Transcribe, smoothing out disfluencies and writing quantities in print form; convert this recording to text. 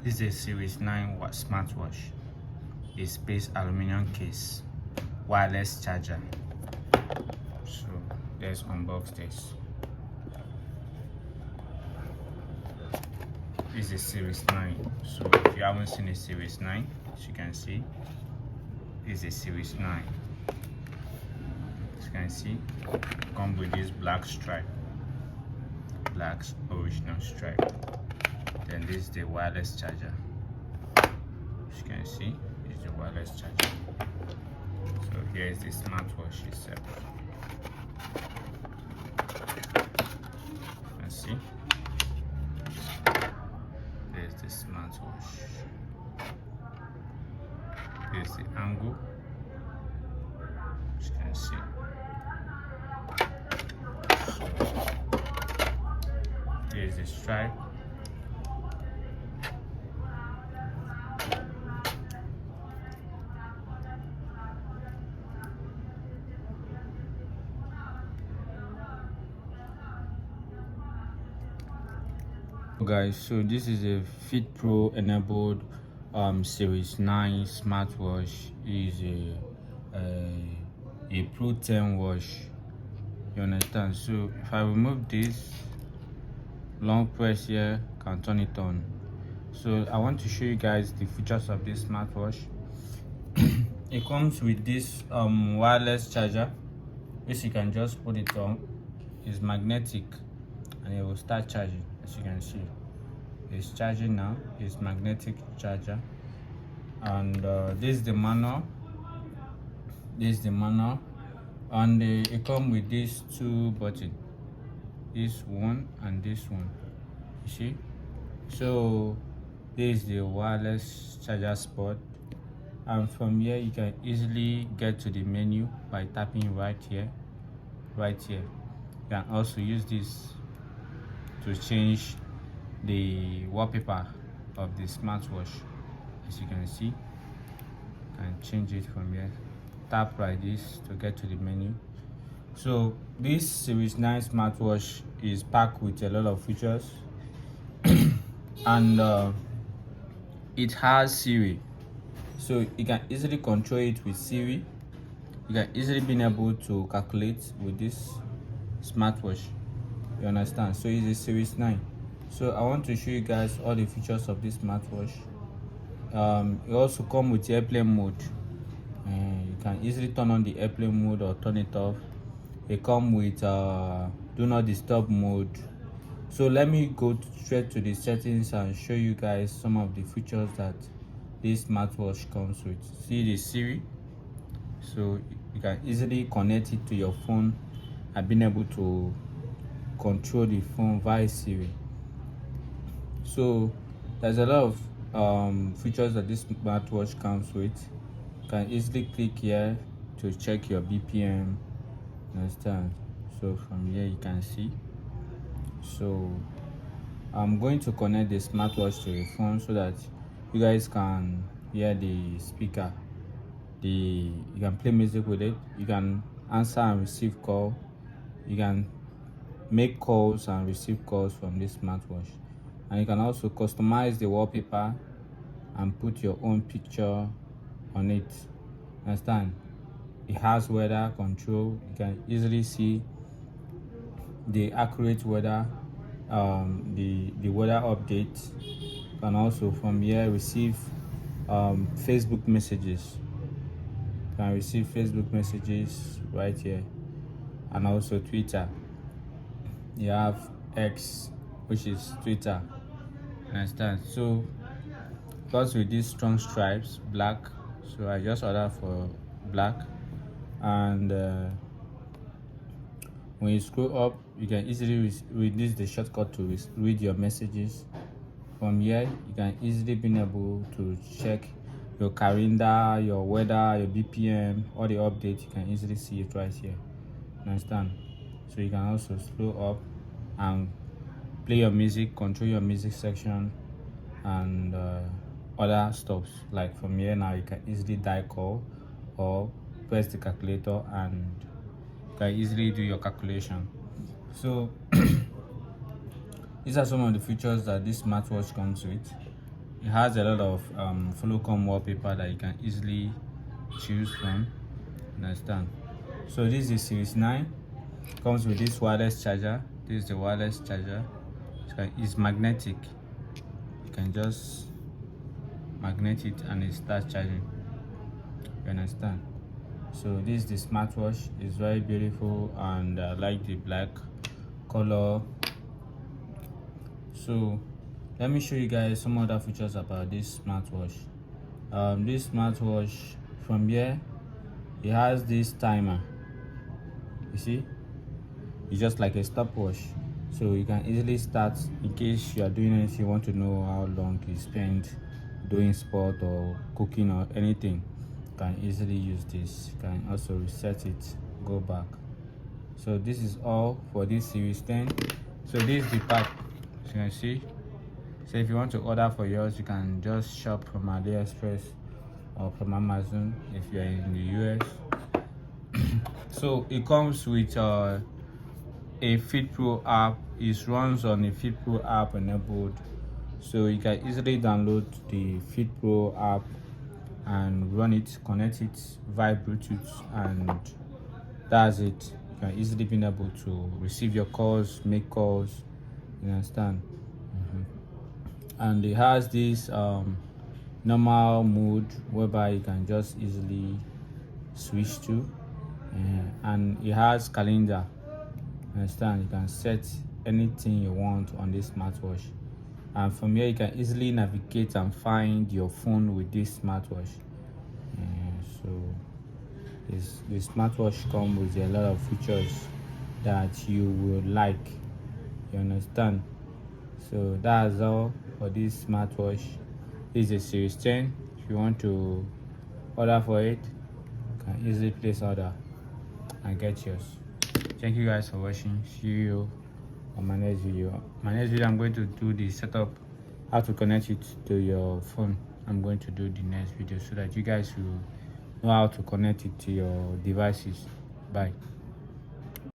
This is a Series 9 smartwatch. A space aluminum case, wireless charger. So let's unbox this. This is a Series 9. So if you haven't seen a Series 9, as you can see, this is a Series 9. As you can see, come with this black stripe, black original stripe. Then this is the wireless charger. As you can see, this is the wireless charger. So here is the smartwatch itself. You can see, there's the smartwatch. Here's the angle. As you can see. Here's the stripe. Guys, so this is a Fit Pro enabled Series 9 smartwatch. It is a Pro 10 watch. You understand? So if I remove this, long press here can turn it on. So I want to show you guys the features of this smartwatch. It comes with this wireless charger, which you can just put it on. It's magnetic and it will start charging. As you can see, it's charging now. It's magnetic charger. And this is the manual. This is the manual, and it comes with these two buttons, this one and this one. You see, so this is the wireless charger spot, and from here you can easily get to the menu by tapping right here. You can also use this to change the wallpaper of the smartwatch. As you can see, you can change it from here. Tap like this to get to the menu. So this Series 9 smartwatch is packed with a lot of features and it has Siri, so you can easily control it with Siri. You can easily be able to calculate with this smartwatch. You understand? So it's a Series 9. So I want to show you guys all the features of this smartwatch. It also comes with airplane mode. You can easily turn on the airplane mode or turn it off. It comes with do not disturb mode. So let me go straight to the settings and show you guys some of the features that this smartwatch comes with. See the Siri, so you can easily connect it to your phone and being able to control the phone via Siri. So there's a lot of features that this smartwatch comes with. You can easily click here to check your BPM. Understand? So from here you can see. So I'm going to connect the smartwatch to your phone so that you guys can hear the speaker. You can play music with it. You can answer and receive call. You can make calls and receive calls from this smartwatch, and you can also customize the wallpaper and put your own picture on it. Understand? It has weather control. You can easily see the accurate weather, the weather update. You can also from here receive Facebook messages. You can receive Facebook messages right here, and also Twitter. You have X, which is Twitter. Understand? So comes with these strong stripes, black. So I just ordered for black, and when you scroll up, you can easily read the shortcut to read your messages. From here, you can easily be able to check your calendar, your weather, your BPM, all the updates. You can easily see it right here. Understand? So you can also scroll up and play your music, control your music section, and other stuff. Like from here now, you can easily dial call or press the calculator and you can easily do your calculation. So these are some of the features that this smartwatch comes with. it has a lot of Folocom wallpaper that you can easily choose from. Understand? So this is series 9. Comes with this wireless charger. This is the wireless charger. It's magnetic. You can just magnet it and it starts charging. You understand? So this is the smartwatch. It's very beautiful and I like the black color. So let me show you guys some other features about this smartwatch. This smartwatch, from here, it has this timer. You see, it's just like a stopwatch, so you can easily start in case you are doing anything, you want to know how long you spend doing sport or cooking or anything. You can easily use this. You can also reset it, go back. So this is all for this series 10. So this is the pack, as you can see. So if you want to order for yours, you can just shop from AliExpress or from Amazon if you're in the US. So it comes with a Fit Pro app. It runs on a Fit Pro app enabled, so you can easily download the Fit Pro app and run it, connect it via Bluetooth, and that's it. You can easily be able to receive your calls, make calls. You understand? And it has this normal mode whereby you can just easily switch to, and it has calendar. Understand? You can set anything you want on this smartwatch, and from here you can easily navigate and find your phone with this smartwatch. So the smartwatch comes with a lot of features that you will like. You understand? So that's all for this smartwatch. This is a series 10. If you want to order for it, you can easily place order and get yours. Thank you guys for watching. See you on my next video. My next video, I'm going to do the setup, how to connect it to your phone. I'm going to do the next video so that you guys will know how to connect it to your devices. Bye.